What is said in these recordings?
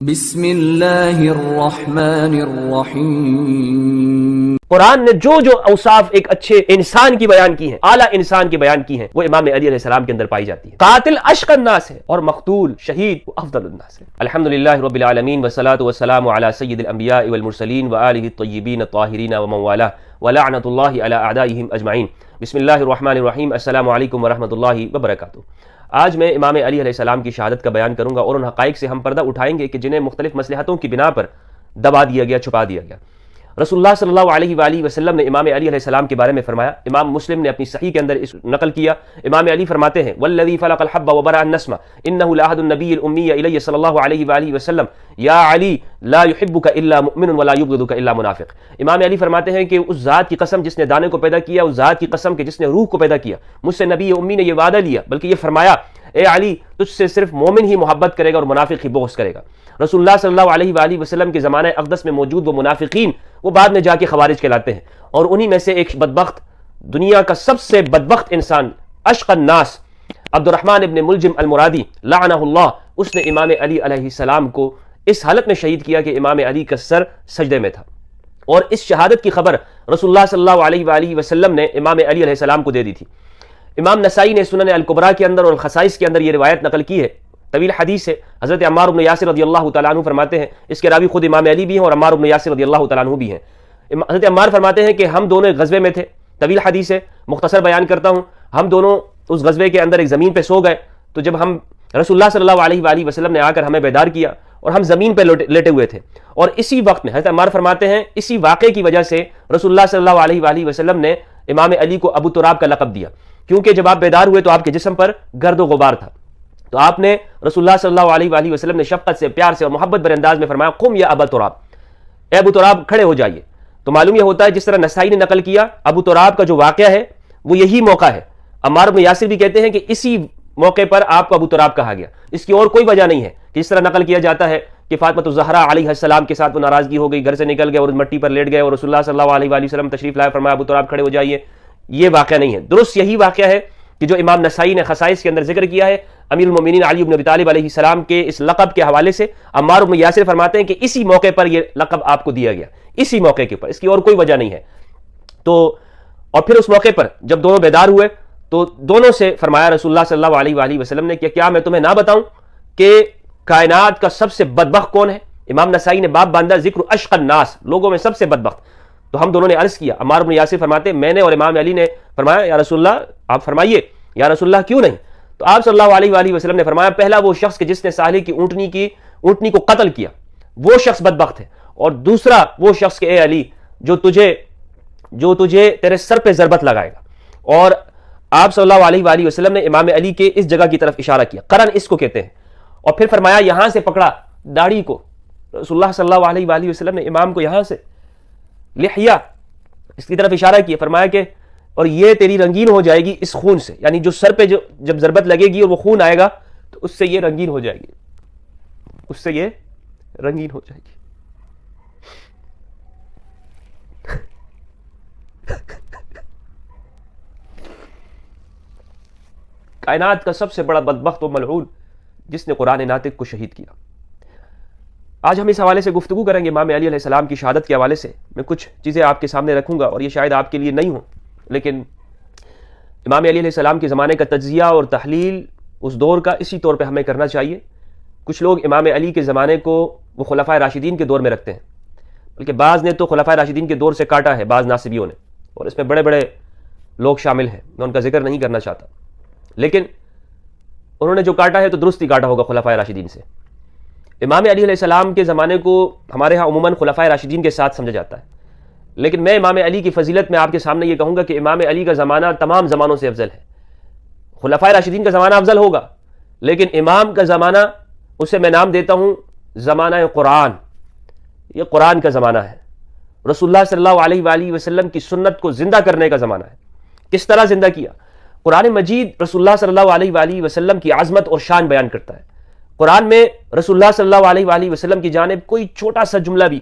بسم اللہ الرحمن الرحیم۔ قرآن نے جو اوصاف ایک اچھے انسان کی بیان کی ہیں، اعلیٰ انسان کی بیان کی ہیں، وہ امام علی علیہ السلام کے اندر پائی جاتی ہے۔ قاتل اشقى الناس ہے اور مقتول شہید وہ افضل الناس ہے۔ الحمدللہ رب العالمین والصلاة والسلام علی سید الانبیاء والمرسلین وآلہ الطیبین الطاہرین ومن والاه ولعنۃ اللہ علی اعدائہم اجمعین۔ بسم اللہ الرحمن الرحیم۔ السلام علیکم ورحمۃ اللہ وبرکاتہ۔ آج میں امام علی علیہ السلام کی شہادت کا بیان کروں گا اور ان حقائق سے ہم پردہ اٹھائیں گے کہ جنہیں مختلف مصلحتوں کی بنا پر دبا دیا گیا، چھپا دیا گیا۔ رسول اللہ صلی اللہ علیہ وآلہ وسلم نے امام علی علیہ السلام کے بارے میں فرمایا، امام مسلم نے اپنی صحیح کے اندر اس نقل کیا۔ امام علی فرماتے ہیں والذی فلق الحب وبرأ النسمة انہ لعہد النبی الامی الی صلی اللہ علیہ وآلہ وسلم یا علی لا يحبک الا مؤمن ولا یبغضک الا منافق۔ امام علی فرماتے ہیں کہ اس ذات کی قسم جس نے دانے کو پیدا کیا، اس ذات کی قسم کہ جس نے روح کو پیدا کیا، مجھ سے نبی امی نے یہ وعدہ لیا، بلکہ یہ فرمایا اے علی تجھ سے صرف مومن ہی محبت کرے گا اور منافق ہی بغض کرے گا۔ رسول اللہ صلی اللہ علیہ وآلہ وسلم کے زمانہ اقدس میں موجود وہ منافقین وہ بعد میں جا کے خوارج کہلاتے ہیں، اور انہی میں سے ایک بدبخت، دنیا کا سب سے بدبخت انسان، اشقى الناس، عبد الرحمن ابن ملجم المرادی لعنہ اللہ، اس نے امام علی علیہ السلام کو اس حالت میں شہید کیا کہ امام علی کا سر سجدے میں تھا، اور اس شہادت کی خبر رسول اللہ صلی اللہ علیہ وآلہ وسلم نے امام علی علیہ السلام کو دے دی تھی۔ امام نسائی نے سنن الکبریٰ کے اندر اور الخصائص کے اندر یہ روایت نقل کی ہے، طویل حدیث ہے۔ حضرت عمار بن یاسر رضی اللہ تعالیٰ عنہ فرماتے ہیں، اس کے راوی خود امام علی بھی ہیں اور عمار بن یاسر رضی اللہ تعالیٰ عنہ بھی ہیں۔ حضرت عمار فرماتے ہیں کہ ہم دونوں ایک غزوے میں تھے، طویل حدیث ہے، مختصر بیان کرتا ہوں۔ ہم دونوں اس غزوے کے اندر ایک زمین پہ سو گئے، تو جب ہم رسول اللہ صلی اللہ علیہ وآلہ وسلم نے آ کر ہمیں بیدار کیا اور ہم زمین پہ لیٹے ہوئے تھے، اور اسی وقت میں حضرت عمار فرماتے ہیں اسی واقعے کی وجہ سے رسول اللہ صلی اللہ علیہ وآلہ وسلم نے امام علی کو ابو تراب کا لقب دیا، کیونکہ جب آپ بیدار ہوئے تو آپ کے جسم پر گرد و غبار تھا، تو آپ نے رسول اللہ صلی اللہ علیہ وآلہ وسلم نے شفقت سے، پیار سے اور محبت بھرے انداز میں فرمایا قم یا ابا تراب، اے ابو تراب کھڑے ہو جائیے۔ تو معلوم یہ ہوتا ہے جس طرح نسائی نے نقل کیا، ابو تراب کا جو واقعہ ہے وہ یہی موقع ہے۔ عمار بن یاسر بھی کہتے ہیں کہ اسی موقع پر آپ کو ابو تراب کہا گیا، اس کی اور کوئی وجہ نہیں ہے کہ جس طرح نقل کیا جاتا ہے کہ فاطمہ الزہرا علیہ السلام کے ساتھ وہ ناراضگی ہو گئی، گھر سے نکل گئے اور مٹی پر لیٹ گئے اور رسول اللہ صلی اللہ علیہ وآلہ وسلم تشریف لائے، فرمایا ابو تراب کھڑے ہو جائیے۔ یہ واقعہ نہیں ہے، درست یہی واقعہ ہے کہ جو امام نسائی نے خصائص کے اندر ذکر کیا ہے۔ امیر المومنین علی بن ابی طالب علیہ السلام کے اس لقب کے حوالے سے عمار بن یاسر فرماتے ہیں کہ اسی موقع پر یہ لقب آپ کو دیا گیا، اسی موقع کے اوپر، اس کی اور کوئی وجہ نہیں ہے۔ تو اور پھر اس موقع پر جب دونوں بیدار ہوئے تو دونوں سے فرمایا رسول اللہ صلی اللہ علیہ وآلہ وسلم نے کہ کیا میں تمہیں نہ بتاؤں کہ کائنات کا سب سے بدبخت کون ہے؟ امام نسائی نے باب باندھا ذکر اشقى الناس، لوگوں میں سب سے بدبخت۔ تو ہم دونوں نے عرض کیا، عمار بن یاسر فرماتے میں نے اور امام علی نے فرمایا یا رسول اللہ آپ فرمائیے، یا رسول اللہ کیوں نہیں؟ تو آپ صلی اللہ علیہ وآلہ وسلم نے فرمایا پہلا وہ شخص کہ جس نے صالح کی اونٹنی کو قتل کیا، وہ شخص بدبخت ہے، اور دوسرا وہ شخص کہ اے علی جو تجھے تیرے سر پہ ضربت لگائے گا۔ اور آپ صلی اللہ علیہ وآلہ وسلم نے امام علی کے اس جگہ کی طرف اشارہ کیا، قرن اس کو کہتے ہیں، اور پھر فرمایا یہاں سے پکڑا داڑھی کو، رسول اللہ صلی اللہ علیہ وآلہ وسلم نے امام کو یہاں سے لحیہ اس کی طرف اشارہ کیا، فرمایا کہ اور یہ تیری رنگین ہو جائے گی اس خون سے، یعنی جو سر پہ جب ضربت لگے گی اور وہ خون آئے گا تو اس سے یہ رنگین ہو جائے گی، اس سے یہ رنگین ہو جائے گی۔ کائنات کا سب سے بڑا بدبخت و ملعون جس نے قرآن ناطق کو شہید کیا۔ آج ہم اس حوالے سے گفتگو کریں گے، امام علی علیہ السلام کی شہادت کے حوالے سے میں کچھ چیزیں آپ کے سامنے رکھوں گا، اور یہ شاید آپ کے لیے نہیں ہوں، لیکن امام علی علیہ السلام کے زمانے کا تجزیہ اور تحلیل اس دور کا اسی طور پہ ہمیں کرنا چاہیے۔ کچھ لوگ امام علی کے زمانے کو وہ خلفائے راشدین کے دور میں رکھتے ہیں، بلکہ بعض نے تو خلفائے راشدین کے دور سے کاٹا ہے، بعض ناصبیوں نے، اور اس میں بڑے بڑے لوگ شامل ہیں، میں ان کا ذکر نہیں کرنا چاہتا، لیکن انہوں نے جو کاٹا ہے تو درست ہی کاٹا ہوگا خلفائے راشدین سے۔ امام علی علیہ السلام کے زمانے کو ہمارے ہاں عموماً خلفائے راشدین کے ساتھ سمجھا جاتا ہے، لیکن میں امام علی کی فضیلت میں آپ کے سامنے یہ کہوں گا کہ امام علی کا زمانہ تمام زمانوں سے افضل ہے۔ خلفائے راشدین کا زمانہ افضل ہوگا، لیکن امام کا زمانہ اسے میں نام دیتا ہوں زمانہ قرآن، یہ قرآن کا زمانہ ہے، رسول اللہ صلی اللہ علیہ وآلہ وسلم کی سنت کو زندہ کرنے کا زمانہ ہے۔ کس طرح زندہ کیا؟ قرآن مجید رسول اللہ صلی اللہ علیہ وآلہ وسلم کی عظمت اور شان بیان کرتا ہے۔ قرآن میں رسول اللہ صلی اللہ علیہ وآلہ وسلم کی جانب کوئی چھوٹا سا جملہ بھی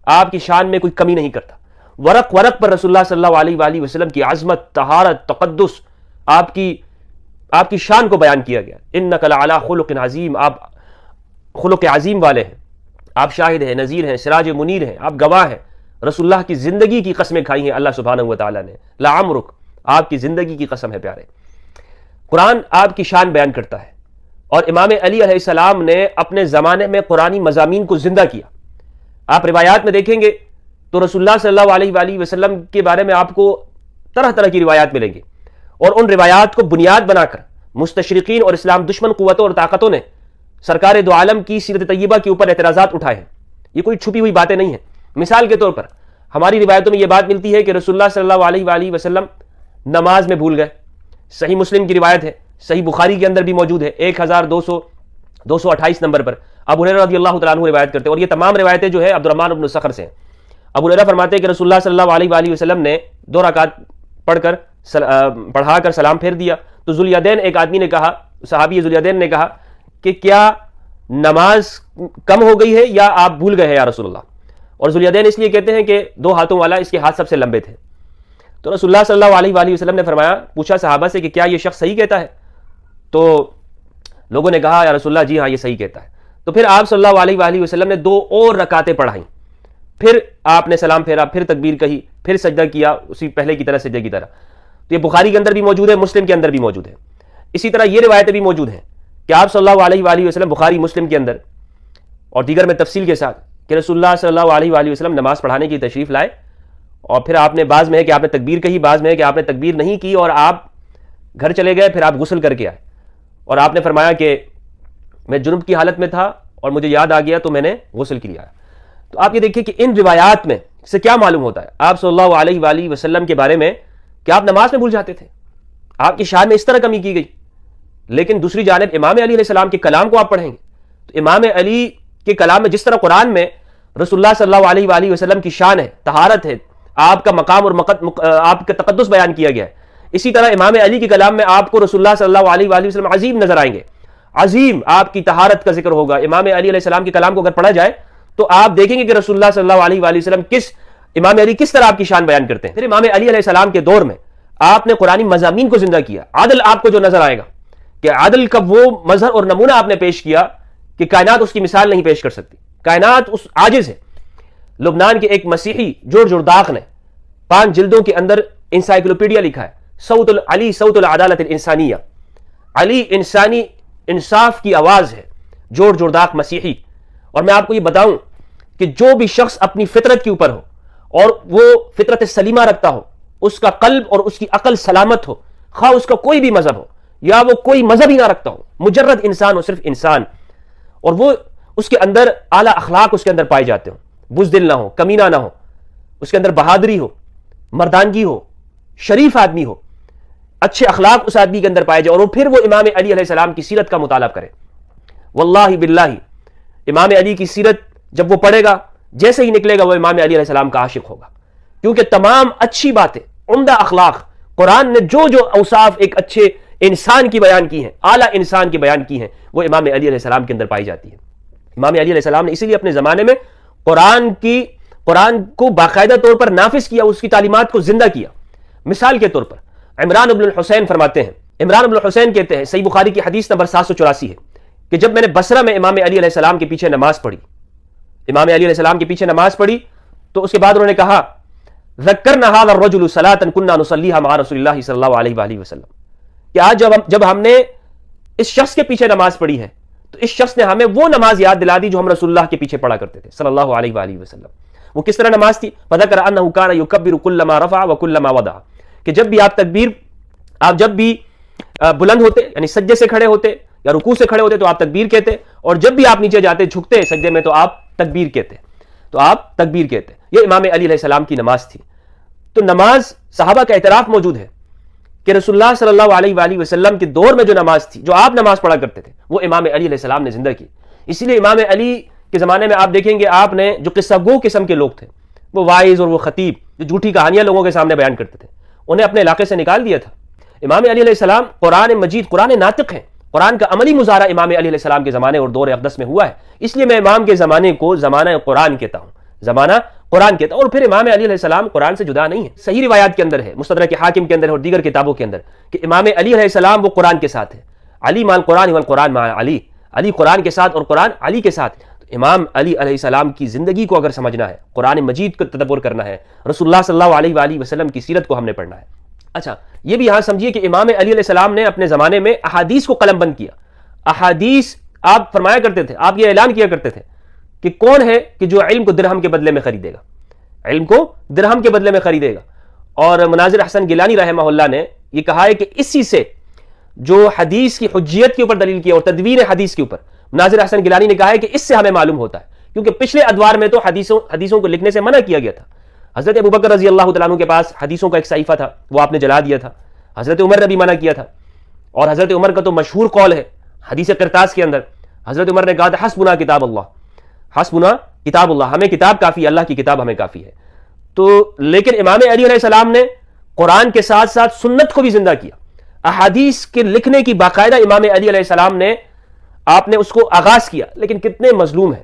آپ کی شان میں کوئی کمی نہیں کرتا، ورق پر رسول اللہ صلی اللہ علیہ وآلہ وسلم کی عظمت، طہارت، تقدس، آپ کی شان کو بیان کیا گیا۔ انک لعلی خلق عظیم، آپ خلق عظیم والے ہیں، آپ شاہد ہیں، نذیر ہیں، سراج منیر ہیں، آپ گواہ ہیں۔ رسول اللہ کی زندگی کی قسمیں کھائی ہیں اللہ سبحانہ و تعالیٰ نے، لعمرک، آپ کی زندگی کی قسم ہے پیارے۔ قرآن آپ کی شان بیان کرتا ہے، اور امام علی علیہ السلام نے اپنے زمانے میں قرآنی مضامین کو زندہ کیا۔ آپ روایات میں دیکھیں گے تو رسول اللہ صلی اللہ علیہ وآلہ وسلم کے بارے میں آپ کو طرح طرح کی روایات ملیں گی، اور ان روایات کو بنیاد بنا کر مستشرقین اور اسلام دشمن قوتوں اور طاقتوں نے سرکار دو عالم کی سیرت طیبہ کے اوپر اعتراضات اٹھائے ہیں۔ یہ کوئی چھپی ہوئی باتیں نہیں ہیں۔ مثال کے طور پر ہماری روایتوں میں یہ بات ملتی ہے کہ رسول اللہ صلی اللہ علیہ وآلہ وسلم نماز میں بھول گئے۔ صحیح مسلم کی روایت ہے، صحیح بخاری کے اندر بھی موجود ہے 1228 نمبر پر۔ ابو ہریرہ رضی اللہ تعالیٰ عنہ روایت کرتے ہیں، اور یہ تمام روایتیں جو ہے عبد الرحمن بن سخر سے ہیں۔ ابو ہریرہ فرماتے ہیں کہ رسول اللہ صلی اللہ علیہ وآلہ وسلم نے 2 رکعت پڑھا کر سلام پھیر دیا تو ذوالیدین ایک آدمی نے کہا، صحابی ذوالیدین نے کہا کہ کیا نماز کم ہو گئی ہے یا آپ بھول گئے ہیں یا رسول اللہ؟ اور ذوالیدین اس لیے کہتے ہیں کہ 2 ہاتھوں والا، اس کے ہاتھ سب سے لمبے تھے۔ تو رسول اللہ صلی اللہ علیہ وآلہ وسلم نے فرمایا، پوچھا صحابہ سے کہ کیا یہ شخص صحیح کہتا ہے؟ تو لوگوں نے کہا یا رسول اللہ جی ہاں یہ صحیح کہتا ہے۔ تو پھر آپ صلی اللہ علیہ وآلہ وسلم نے 2 اور رکعتیں پڑھائیں، پھر آپ نے سلام پھیرا، پھر تکبیر کہی، پھر سجدہ کیا اسی پہلے کی طرح سجدے کی طرح۔ تو یہ بخاری کے اندر بھی موجود ہے، مسلم کے اندر بھی موجود ہے۔ اسی طرح یہ روایتیں بھی موجود ہیں کہ آپ صلی اللہ علیہ وآلہ وسلم بخاری مسلم کے اندر اور دیگر میں تفصیل کے ساتھ کہ رسول اللہ صلی اللہ علیہ وآلہ وسلم نماز پڑھانے کی تشریف لائے، اور پھر آپ نے بعض میں ہے کہ آپ نے تکبیر کہی، بعض میں ہے کہ آپ نے تکبیر نہیں کی اور آپ گھر چلے گئے، پھر آپ غسل کر کے آئے، اور آپ نے فرمایا کہ میں جنب کی حالت میں تھا اور مجھے یاد آ گیا تو میں نے غسل کیا۔ تو آپ یہ دیکھیں کہ ان روایات میں سے کیا معلوم ہوتا ہے آپ صلی اللہ علیہ وآلہ وسلم کے بارے میں کہ آپ نماز میں بھول جاتے تھے، آپ کی شان میں اس طرح کمی کی گئی۔ لیکن دوسری جانب امام علی علیہ السلام کے کلام کو آپ پڑھیں گے تو امام علی کے کلام میں جس طرح قرآن میں رسول اللہ صلی اللہ علیہ وآلہ وسلم کی شان ہے، طہارت ہے، آپ کا مقام اور آپ کا تقدس بیان کیا گیا ہے، اسی طرح امام علی کے کلام میں آپ کو رسول اللہ صلی اللہ علیہ وآلہ وسلم عظیم نظر آئیں گے، عظیم آپ کی طہارت کا ذکر ہوگا۔ امام علی علیہ السلام کے کلام کو اگر پڑھا جائے تو آپ دیکھیں گے کہ رسول اللہ صلی اللہ علیہ وآلہ وسلم امام علی کس طرح آپ کی شان بیان کرتے ہیں۔ پھر امام علی علیہ السلام کے دور میں آپ نے قرآنی مضامین کو زندہ کیا، عدل آپ کو جو نظر آئے گا کہ عدل کا وہ مظہر اور نمونہ آپ نے پیش کیا کہ کائنات اس کی مثال نہیں پیش کر سکتی، کائنات اس عاجز ہے۔ لبنان کے ایک مسیحی جورج جرداق نے 5 جلدوں کے اندر انسائکلوپیڈیا لکھا ہے، صوت علی صوت العدالت الانسانیہ، علی انسانی انصاف کی آواز ہے، جورج جرداق مسیحی۔ اور میں آپ کو یہ بتاؤں کہ جو بھی شخص اپنی فطرت کے اوپر ہو اور وہ فطرت سلیمہ رکھتا ہو، اس کا قلب اور اس کی عقل سلامت ہو، خواہ اس کا کوئی بھی مذہب ہو یا وہ کوئی مذہب ہی نہ رکھتا ہو، مجرد انسان ہو، صرف انسان، اور وہ اس کے اندر اعلیٰ اخلاق اس کے اندر پائے جاتے ہوں، بزدل نہ ہو، کمینہ نہ ہو، اس کے اندر بہادری ہو، مردانگی ہو، شریف آدمی ہو، اچھے اخلاق اس آدمی کے اندر پائے جائے، اور وہ پھر وہ امام علی علیہ السلام کی سیرت کا مطالعہ کرے۔ واللہ باللہ امام علی کی سیرت جب وہ پڑھے گا، جیسے ہی نکلے گا وہ امام علی علیہ السلام کا عاشق ہوگا، کیونکہ تمام اچھی باتیں، عمدہ اخلاق، قرآن نے جو جو اوصاف ایک اچھے انسان کی بیان کی ہیں، اعلیٰ انسان کی بیان کی ہیں، وہ امام علی علیہ السلام کے اندر پائی جاتی ہے۔ امام علی علیہ السلام نے اسی لیے اپنے زمانے میں قرآن کو باقاعدہ طور پر نافذ کیا، اس کی تعلیمات کو زندہ کیا۔ مثال کے طور پر عمران بن الحسین فرماتے ہیں، عمران بن الحسین کہتے ہیں، صحیح بخاری کی حدیث نمبر 784 ہے کہ جب میں نے بصرہ میں امام علی علیہ السلام کے پیچھے نماز پڑھی، امام علی علیہ السلام کے پیچھے نماز پڑھی تو اس کے بعد انہوں نے کہا ذکرنا ھذا الرجل صلاۃ كنا نصلیھا مع رسول اللہ صلی اللہ علیہ وآلہ وسلم، کہ آج جب ہم نے اس شخص کے پیچھے نماز پڑھی ہے تو اس شخص نے ہمیں وہ نماز یاد دلا دی جو ہم رسول اللہ کے پیچھے پڑھا کرتے تھے صلی اللہ علیہ وآلہ وسلم۔ وہ کس طرح نماز تھی؟ فذکر انہ کان یکبر کلما رفع وکلما وضع، کہ جب بھی آپ جب بھی بلند ہوتے یعنی سجدے سے کھڑے ہوتے یا رکوع سے کھڑے ہوتے تو آپ تکبیر کہتے، اور جب بھی آپ نیچے جاتے جھکتے سجدے میں تو آپ تکبیر کہتے۔ یہ امام علی علیہ السلام کی نماز تھی۔ تو نماز صحابہ کا اعتراف موجود ہے کہ رسول اللہ صلی اللہ علیہ وآلہ وسلم کے دور میں جو نماز تھی، جو آپ نماز پڑھا کرتے تھے، وہ امام علی علیہ السلام نے زندہ کی۔ اسی لیے امام علی کے زمانے میں آپ دیکھیں گے آپ نے جو قصہ گو قسم کے لوگ تھے، وہ واعظ اور وہ خطیب جو جھوٹی کہانیاں لوگوں کے سامنے بیان کرتے تھے، انہیں اپنے علاقے سے نکال دیا تھا۔ امام علی علیہ السلام قرآن مجید، قرآن ناطق ہے، قرآن کا عملی مظاہرہ امام علی علیہ السلام کے زمانے اور دور اقدس میں ہوا ہے۔ اس لیے میں امام کے زمانے کو زمانہ قرآن کہتا ہوں، اور پھر امام علی علیہ السلام قرآن سے جدا نہیں ہے۔ صحیح روایات کے اندر ہے، مستدرک حاکم کے اندر اور دیگر کتابوں کے اندر کہ امام علی علیہ السلام وہ قرآن کے ساتھ ہے، علی مع القرآن والقرآن مع علی، علی قرآن کے ساتھ اور قرآن علی کے ساتھ۔ امام علی علیہ السلام کی زندگی کو اگر سمجھنا ہے، قرآن مجید کو تدبر کرنا ہے، رسول اللہ صلی اللہ علیہ وآلہ وسلم کی سیرت کو ہم نے پڑھنا ہے۔ اچھا، یہ بھی یہاں سمجھیے کہ امام علی علیہ السلام نے اپنے زمانے میں احادیث کو قلم بند کیا۔ احادیث آپ فرمایا کرتے تھے، آپ یہ اعلان کیا کرتے تھے کہ کون ہے کہ جو علم کو درہم کے بدلے میں خریدے گا، علم کو درہم کے بدلے میں خریدے گا۔ اور مناظر حسن گیلانی رحمہ اللہ نے یہ کہا ہے کہ اسی سے جو حدیث کی حجیت کے اوپر دلیل کیا اور تدوین حدیث کے اوپر، مناظر حسن گیلانی نے کہا ہے کہ اس سے ہمیں معلوم ہوتا ہے، کیونکہ پچھلے ادوار میں تو حدیثوں کو لکھنے سے منع کیا گیا تھا۔ حضرت ابوبکر رضی اللہ تعالیٰ عنہ کے پاس حدیثوں کا ایک صحیفہ تھا، وہ آپ نے جلا دیا تھا۔ حضرت عمر نے بھی منع کیا تھا، اور حضرت عمر کا تو مشہور قول ہے حدیث قرطاس کے اندر، حضرت عمر نے کہا تھا حسبنا کتاب اللہ، حسبنا کتاب اللہ، ہمیں کتاب کافی ہے، اللہ کی کتاب ہمیں کافی ہے۔ تو لیکن امام علی علیہ السلام نے قرآن کے ساتھ ساتھ سنت کو بھی زندہ کیا، احادیث کے لکھنے کی باقاعدہ امام علی علیہ السلام نے آپ نے اس کو آغاز کیا۔ لیکن کتنے مظلوم ہیں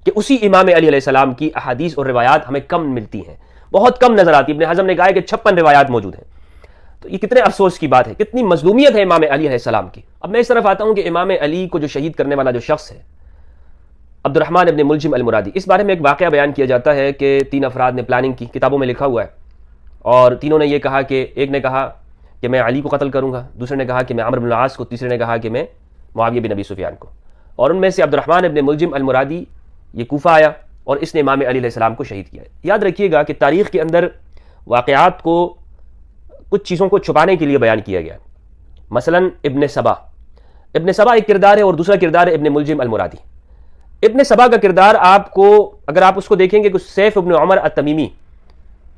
کہ اسی امام علی علیہ السلام کی احادیث اور روایات ہمیں کم ملتی ہیں، بہت کم نظر آتی۔ ابن حزم نے کہا ہے کہ 56 روایات موجود ہیں۔ تو یہ کتنے افسوس کی بات ہے، کتنی مظلومیت ہے امام علی علیہ السلام کی۔ اب میں اس طرف آتا ہوں کہ امام علی کو جو شہید کرنے والا جو شخص ہے عبد الرحمن ابن ملجم المرادی، اس بارے میں ایک واقعہ بیان کیا جاتا ہے کہ 3 افراد نے پلاننگ کی، کتابوں میں لکھا ہوا ہے، اور تینوں نے یہ کہا کہ ایک نے کہا کہ میں علی کو قتل کروں گا، دوسرے نے کہا کہ میں عمرو بن العاص کو، تیسرے نے کہا کہ میں معاویہ بن ابی سفیان کو۔ اور ان میں سے عبد الرحمن ابن ملجم المرادی یہ کوفہ آیا اور اس نے امام علی علیہ السلام کو شہید کیا۔ یاد رکھیے گا کہ تاریخ کے اندر واقعات کو کچھ چیزوں کو چھپانے کے لیے بیان کیا گیا ہے۔ مثلا ابن سبا ایک کردار ہے اور دوسرا کردار ہے ابن ملجم المرادی۔ ابن سبا کا کردار آپ کو اگر آپ اس کو دیکھیں گے کہ سیف ابن عمر التمیمی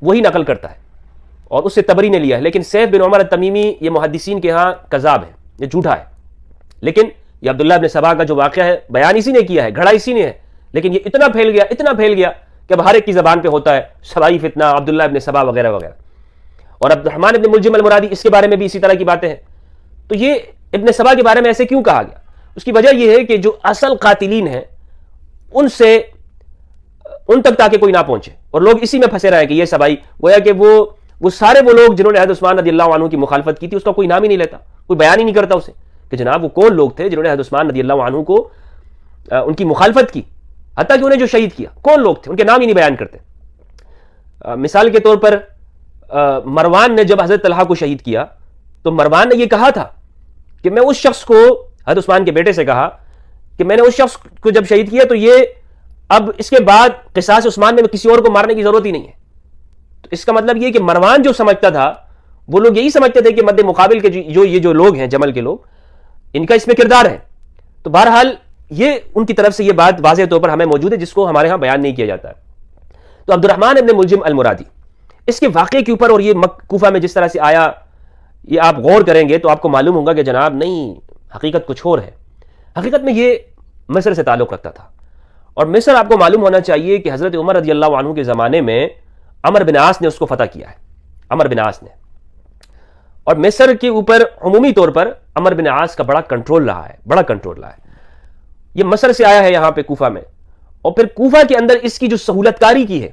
وہی نقل کرتا ہے اور اس سے تبری نے لیا ہے، لیکن سیف بن عمر التمیمی یہ محدثین کے ہاں کذاب ہے، یہ جھوٹا ہے۔ لیکن یہ عبداللہ ابن سبا کا جو واقعہ ہے بیان اسی نے کیا ہے، گھڑا اسی نے ہے، لیکن یہ اتنا پھیل گیا کہ اب ہر ایک کی زبان پہ ہوتا ہے سبائی فتنہ، عبداللہ ابن سبا وغیرہ وغیرہ۔ اور عبد الرحمن ابن ملجم المرادی اس کے بارے میں بھی اسی طرح کی باتیں ہیں۔ تو یہ ابن سبا کے بارے میں ایسے کیوں کہا گیا؟ اس کی وجہ یہ ہے کہ جو اصل قاتلین ہیں ان تک تاکہ کوئی نہ پہنچے، اور لوگ اسی میں پھنسے رہے کہ یہ سبائی، گویا کہ وہ سارے وہ لوگ جنہوں نے حضرت عثمان رضی اللہ عنہ کی مخالفت کی تھی اس کا کوئی نام ہی نہیں لیتا، کوئی بیان ہی نہیں کرتا اسے کہ جناب وہ کون لوگ تھے جنہوں نے حضرت عثمان رضی اللہ عنہ کو ان کی مخالفت کی، حتیٰ کہ انہیں جو شہید کیا کون لوگ تھے ان کے نام ہی نہیں بیان کرتے۔ مثال کے طور پر مروان نے جب حضرت طلحہ کو شہید کیا تو مروان نے یہ کہا تھا کہ میں اس شخص کو، حضرت عثمان کے بیٹے سے کہا کہ میں نے اس شخص کو جب شہید کیا تو یہ اب اس کے بعد قصاص عثمان میں کسی اور کو مارنے کی ضرورت ہی نہیں ہے۔ تو اس کا مطلب یہ کہ مروان جو سمجھتا تھا وہ لوگ یہی سمجھتے تھے کہ مد مقابل کے جو لوگ ہیں جمل کے لوگ، ان کا اس میں کردار ہے۔ تو بہرحال یہ ان کی طرف سے یہ بات واضح طور پر ہمیں موجود ہے جس کو ہمارے ہاں بیان نہیں کیا جاتا ہے۔ تو عبد الرحمن ابن ملجم المرادی اس کے واقعے کے اوپر اور یہ کوفہ میں جس طرح سے آیا، یہ آپ غور کریں گے تو آپ کو معلوم ہوگا کہ جناب نہیں، حقیقت کچھ اور ہے۔ حقیقت میں یہ مصر سے تعلق رکھتا تھا، اور مصر آپ کو معلوم ہونا چاہیے کہ حضرت عمر رضی اللہ عنہ کے زمانے میں عمرو بن عاص نے اس کو فتح کیا ہے، عمرو بن عاص نے۔ اور مصر کے اوپر عمومی طور پر عمرو بن عاص کا بڑا کنٹرول رہا ہے، بڑا کنٹرول رہا ہے۔ یہ مصر سے آیا ہے یہاں پہ کوفہ میں، اور پھر کوفہ کے اندر اس کی جو سہولت کاری کی ہے،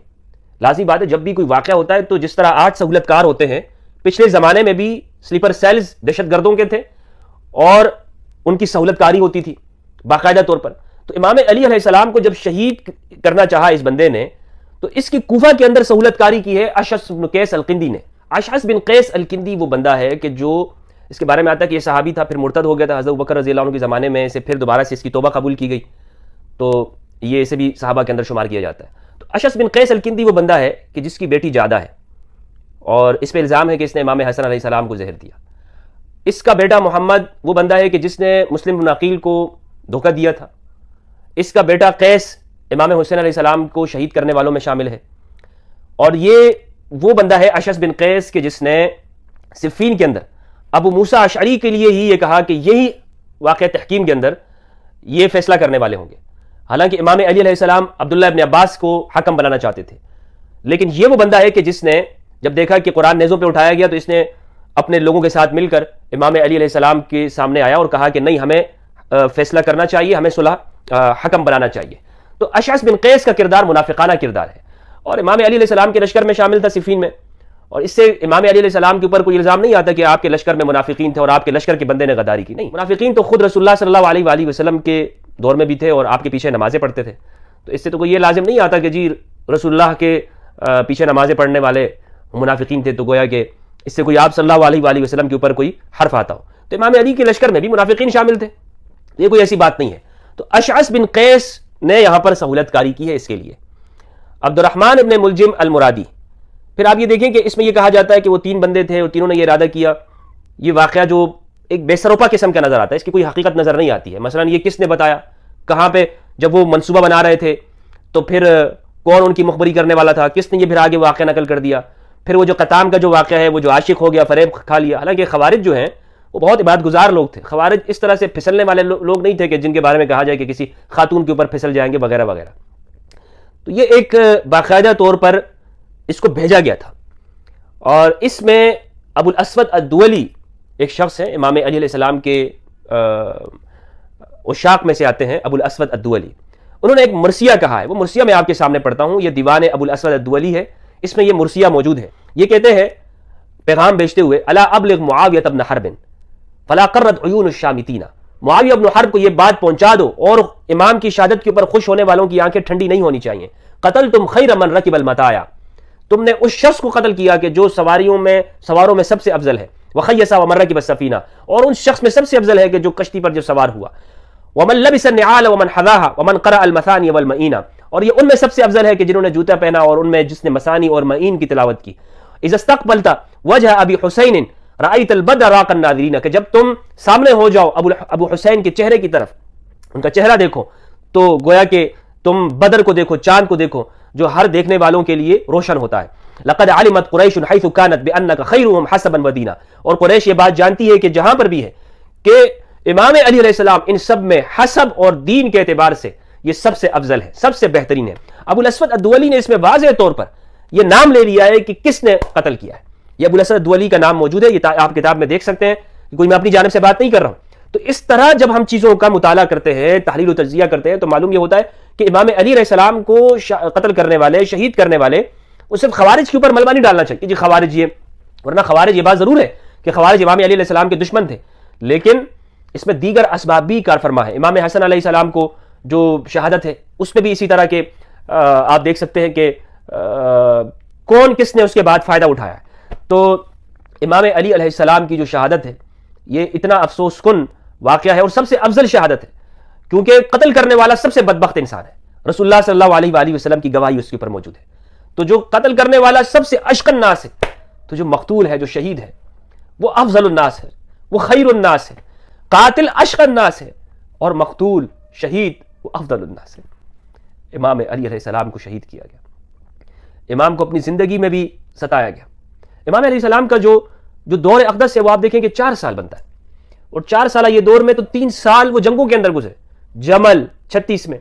لازمی بات ہے جب بھی کوئی واقعہ ہوتا ہے تو جس طرح 8 سہولت کار ہوتے ہیں، پچھلے زمانے میں بھی سلیپر سیلز دہشت گردوں کے تھے اور ان کی سہولت کاری ہوتی تھی باقاعدہ طور پر۔ تو امام علی علیہ السلام کو جب شہید کرنا چاہا اس بندے نے تو اس کی کوفہ کے اندر سہولت کاری کی ہے اشعث بن قیس الکندی نے۔ اشعث بن قیس الکندی وہ بندہ ہے کہ جو اس کے بارے میں آتا ہے کہ یہ صحابی تھا، پھر مرتد ہو گیا تھا حضرت ابوبکر رضی اللہ عنہ کے زمانے میں، سے پھر دوبارہ سے اس کی توبہ قبول کی گئی، تو یہ اسے بھی صحابہ کے اندر شمار کیا جاتا ہے۔ تو اشعث بن قیس الکندی وہ بندہ ہے کہ جس کی بیٹی جادہ ہے، اور اس پہ الزام ہے کہ اس نے امام حسن علیہ السلام کو زہر دیا۔ اس کا بیٹا محمد وہ بندہ ہے کہ جس نے مسلم بن عقیل کو دھوکہ دیا تھا۔ اس کا بیٹا قیس امام حسین علیہ السلام کو شہید کرنے والوں میں شامل ہے۔ اور یہ وہ بندہ ہے اشعث بن قیس کہ جس نے صفین کے اندر ابو موسیٰ اشعری کے لیے ہی یہ کہا کہ یہی واقعہ تحکیم کے اندر یہ فیصلہ کرنے والے ہوں گے، حالانکہ امام علی علیہ السلام عبداللہ ابن عباس کو حکم بنانا چاہتے تھے۔ لیکن یہ وہ بندہ ہے کہ جس نے جب دیکھا کہ قرآن نیزوں پہ اٹھایا گیا تو اس نے اپنے لوگوں کے ساتھ مل کر امام علی علیہ السلام کے سامنے آیا اور کہا کہ نہیں، ہمیں فیصلہ کرنا چاہیے، ہمیں صلح حکم بنانا چاہیے۔ تو اشعث بن قیس کا کردار منافقانہ کردار ہے، اور امام علی علیہ السلام کے لشکر میں شامل تھا صفین میں، اور اس سے امام علی علیہ السلام کے اوپر کوئی الزام نہیں آتا کہ آپ کے لشکر میں منافقین تھے اور آپ کے لشکر کے بندے نے غداری کی۔ نہیں، منافقین تو خود رسول اللہ صلی اللہ علیہ وآلہ وسلم کے دور میں بھی تھے اور آپ کے پیچھے نمازیں پڑھتے تھے، تو اس سے تو کوئی یہ لازم نہیں آتا کہ جی رسول اللہ کے پیچھے نمازیں پڑھنے والے منافقین تھے تو گویا کہ اس سے کوئی آپ صلی اللہ علیہ وآلہ وسلم کے اوپر کوئی حرف آتا ہو۔ تو امام علی کے لشکر میں بھی منافقین شامل تھے، یہ کوئی ایسی بات نہیں ہے۔ تو اشعث بن قیس نے یہاں پر سہولت کاری کی ہے اس کے لیے۔ عبد الرحمن ابن ملجم المرادی، پھر آپ یہ دیکھیں کہ اس میں یہ کہا جاتا ہے کہ وہ 3 بندے تھے اور تینوں نے یہ ارادہ کیا۔ یہ واقعہ جو ایک بے سروپا قسم کا نظر آتا ہے، اس کی کوئی حقیقت نظر نہیں آتی ہے۔ مثلا یہ کس نے بتایا، کہاں پہ جب وہ منصوبہ بنا رہے تھے تو پھر کون ان کی مخبری کرنے والا تھا، کس نے یہ پھر آگے واقعہ نقل کر دیا۔ پھر وہ جو قطام کا جو واقعہ ہے، وہ جو عاشق ہو گیا، فریب کھا لیا۔ حالانکہ خوارج جو ہیں وہ بہت عبادت گزار لوگ تھے، خوارج اس طرح سے پھسلنے والے لوگ نہیں تھے کہ جن کے بارے میں کہا جائے کہ کسی خاتون کے اوپر پھسل جائیں گے وغیرہ وغیرہ۔ تو یہ ایک باقاعدہ طور پر اس کو بھیجا گیا تھا، اور اس میں ابو الاسود الدولی ایک شخص ہیں، امام علی علیہ السلام کے عشاق میں سے آتے ہیں، ابو الاسود الدولی۔ انہوں نے ایک مرثیہ کہا ہے، وہ مرثیہ میں آپ کے سامنے پڑھتا ہوں، یہ دیوان ابو الاسود الدولی ہے، اس میں یہ مرثیہ موجود ہے۔ یہ کہتے ہیں پیغام بھیجتے ہوئے، الا ابلغ معاویہ بن حرب فلا قرت عیون الشامتین، معاویہ بن حرب کو یہ بات پہنچا دو اور امام کی شہادت کے اوپر خوش ہونے والوں کی آنکھیں ٹھنڈی نہیں ہونی چاہیے۔ قتلتم خیر من رکب المطایا، تم نے اس شخص کو قتل کیا کہ جو سواروں میں سب سے افضل ہے، وخیسا ومن رکب السفینہ، اور ان شخص میں سب سے افضل ہے کہ جو کشتی پر جو سوار ہوا، ومن لبس النعال ومن حذاها ومن قرأ المثانی والمعین، اور یہ ان میں سب سے افضل ہے کہ جنہوں نے جوتا پہنا اور ان میں جس نے مثانی اور معین کی تلاوت کی۔ اذا استقبلت وجہ ابی حسین رأیت البدر راق الناظرین، کہ جب تم سامنے ہو جاؤ ابو حسین کے چہرے کی طرف، ان کا چہرہ دیکھو تو گویا کہ تم بدر کو دیکھو، چاند کو دیکھو جو ہر دیکھنے والوں کے لیے روشن ہوتا ہے۔ لقد علمت قریش حیث كانت بانک خیرهم حسبا ودینا، اور قریش یہ بات جانتی ہے کہ جہاں پر بھی ہے کہ امام علی علیہ السلام ان سب میں حسب اور دین کے اعتبار سے یہ سب سے افضل ہے، سب سے بہترین ہے۔ ابو الاسود الدولی نے اس میں واضح طور پر یہ نام لے لیا ہے کہ کس نے قتل کیا ہے۔ یہ ابو الاسود الدولی کا نام موجود ہے، یہ آپ کتاب میں دیکھ سکتے ہیں، کوئی میں اپنی جانب سے بات نہیں کر رہا ہوں۔ تو اس طرح جب ہم چیزوں کا مطالعہ کرتے ہیں، تحلیل و تجزیہ کرتے ہیں، تو معلوم یہ ہوتا ہے کہ امام علی علیہ السلام کو قتل کرنے والے، شہید کرنے والے، وہ صرف خوارج کے اوپر ملبہ نہیں ڈالنا چاہیے جی خوارج یہ، ورنہ خوارج یہ بات ضرور ہے کہ خوارج امام علی علیہ السلام کے دشمن تھے، لیکن اس میں دیگر اسباب بھی کار فرما ہے۔ امام حسن علیہ السلام کو جو شہادت ہے اس میں بھی اسی طرح کے آپ دیکھ سکتے ہیں کہ کون کس نے اس کے بعد فائدہ اٹھایا ہے۔ تو امام علی علیہ السلام کی جو شہادت ہے یہ اتنا افسوس کن واقعہ ہے اور سب سے افضل شہادت ہے، کیونکہ قتل کرنے والا سب سے بدبخت انسان ہے، رسول اللہ صلی اللہ علیہ وآلہ وسلم کی گواہی اس کے اوپر موجود ہے۔ تو جو قتل کرنے والا سب سے اشق الناس ہے، تو جو مقتول ہے، جو شہید ہے، وہ افضل الناس ہے، وہ خیر الناس ہے۔ قاتل اشق الناس ہے اور مقتول شہید وہ افضل الناس ہے۔ امام علی علیہ السلام کو شہید کیا گیا، امام کو اپنی زندگی میں بھی ستایا گیا۔ امام علیہ السلام کا جو دور اقدس ہے وہ آپ دیکھیں کہ 4 سال بنتا ہے، اور 4 سالہ یہ دور میں تو 3 سال وہ جنگوں کے اندر گزرے، جمل 36 میں،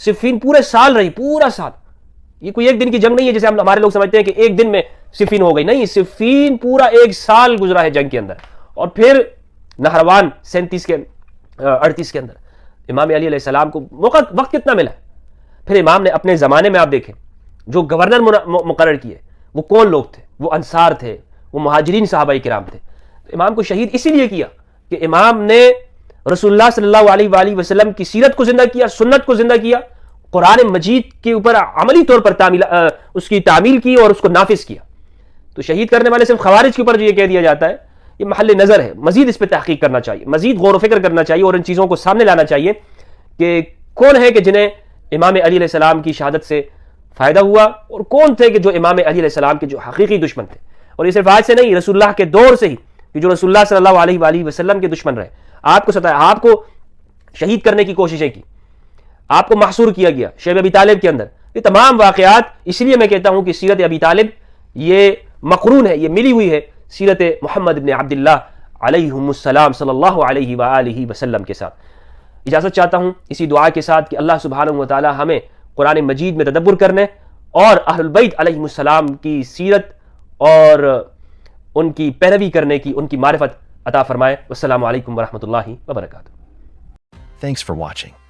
صفین پورے سال رہی، پورا سال۔ یہ کوئی ایک دن کی جنگ نہیں ہے جیسے ہمارے لوگ سمجھتے ہیں کہ ایک دن میں صفین ہو گئی، نہیں، صفین پورا 1 سال گزرا ہے جنگ کے اندر، اور پھر نہروان 37 کے 38 کے اندر امام علی علیہ السلام کو وقت کتنا ملا ہے۔ پھر امام نے اپنے زمانے میں آپ دیکھیں جو گورنر مقرر کیے وہ کون لوگ تھے، وہ انصار تھے، وہ مہاجرین صحابہ کرام تھے۔ امام کو شہید اسی لیے کیا کہ امام نے رسول اللہ صلی اللہ علیہ وآلہ وسلم کی سیرت کو زندہ کیا، سنت کو زندہ کیا، قرآن مجید کے اوپر عملی طور پر اس کی تعمیل کی اور اس کو نافذ کیا۔ تو شہید کرنے والے صرف خوارج کے اوپر جو یہ کہہ دیا جاتا ہے یہ محل نظر ہے، مزید اس پہ تحقیق کرنا چاہیے، مزید غور و فکر کرنا چاہیے، اور ان چیزوں کو سامنے لانا چاہیے کہ کون ہے کہ جنہیں امام علی علیہ السلام کی شہادت سے فائدہ ہوا، اور کون تھے کہ جو امام علی علیہ السلام کے جو حقیقی دشمن تھے۔ اور یہ صرف آج سے نہیں، رسول اللہ کے دور سے ہی کہ جو رسول اللہ صلی اللہ علیہ وآلہ وسلم کے دشمن رہے، آپ کو ستایا، آپ کو شہید کرنے کی کوششیں کی، آپ کو محصور کیا گیا شیب ابی طالب کے اندر۔ یہ تمام واقعات، اس لیے میں کہتا ہوں کہ سیرت ابی طالب یہ مقرون ہے، یہ ملی ہوئی ہے سیرت محمد بن عبداللہ علیہم السلام صلی اللہ علیہ وآلہ وسلم کے ساتھ۔ اجازت چاہتا ہوں اسی دعا کے ساتھ کہ اللہ سبحانہ و تعالی ہمیں قرآن مجید میں تدبر کرنے اور اہل البیت علیہم السلام کی سیرت اور ان کی پیروی کرنے کی، ان کی معرفت عطا فرمائے۔ والسلام علیکم ورحمۃ اللہ وبرکاتہ۔ Thanks for watching.